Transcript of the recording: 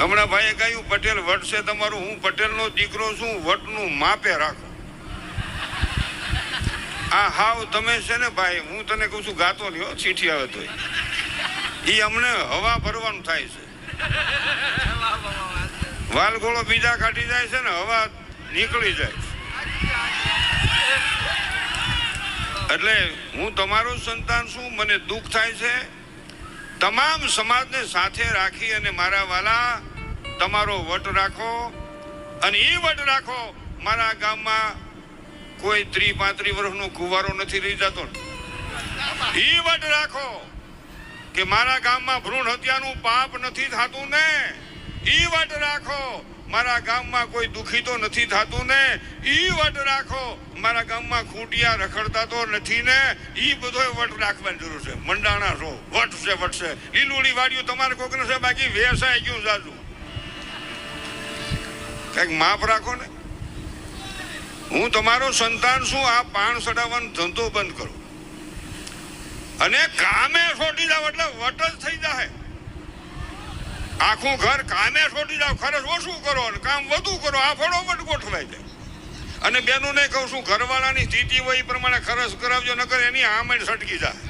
હમણાં ભાઈએ કહ્યું પટેલ વટ છે તમારું, હું પટેલનો દીકરો છું, વટનું માપે રાખો. આ હાવ તમે છે ને ભાઈ, હું તને કહું છું ગાતો નહીં હો, ચીઠી આવે તો એ અમને હવા ભરવાનું થાય છે. વાલગોળો બીજા કાઢી જાય છે ને હવા નીકળી જાય. એટલે હું તમારું સંતાન છું, મને દુઃખ થાય છે. તમામ સમાજને સાથે રાખી અને મારા વાલા તમારો વટ રાખો. અને એ વટ રાખો, મારા ગામમાં કોઈ 30-35 વર્ષનો કુંવારો નથી રહી જતો. એ વટ રાખો કે મારા ગામમાં ભ્રૂણ હત્યાનું પાપ નથી થતું ને. એ વટ રાખો મારા ગામમાં કોઈ દુખી તો નથી થતું ને. એ વટ રાખો મારા ગામમાં ખૂંટિયા રખડતા તો નથી ને. એ બધો વટ રાખવાની જરૂર છે. મંડાણા છો, વટ છે, વટ છે. લીલુડી વાડિયું તમારે કોકને છે, બાકી વેસાઈ ગયું જાજુ. કઈક માપ રાખો ને. હું તમારો સંતાન છું. આ પાણ ચડાવવાનો ધંધો બંધ કરો અને કામે છોડી જાવ એટલે વટ જ થઈ જાય. આખું ઘર કામે છોડી જાવ, ખર્ચ ઓછું કરો અને કામ વધુ કરો, આ ફળો વટ ગોઠવાઈ જાય. અને બેનું ને કહું છું, ઘરવાળાની સ્થિતિ હોય એ પ્રમાણે ખર્ચ કરાવજો, નકર એની આમે સટકી જાય.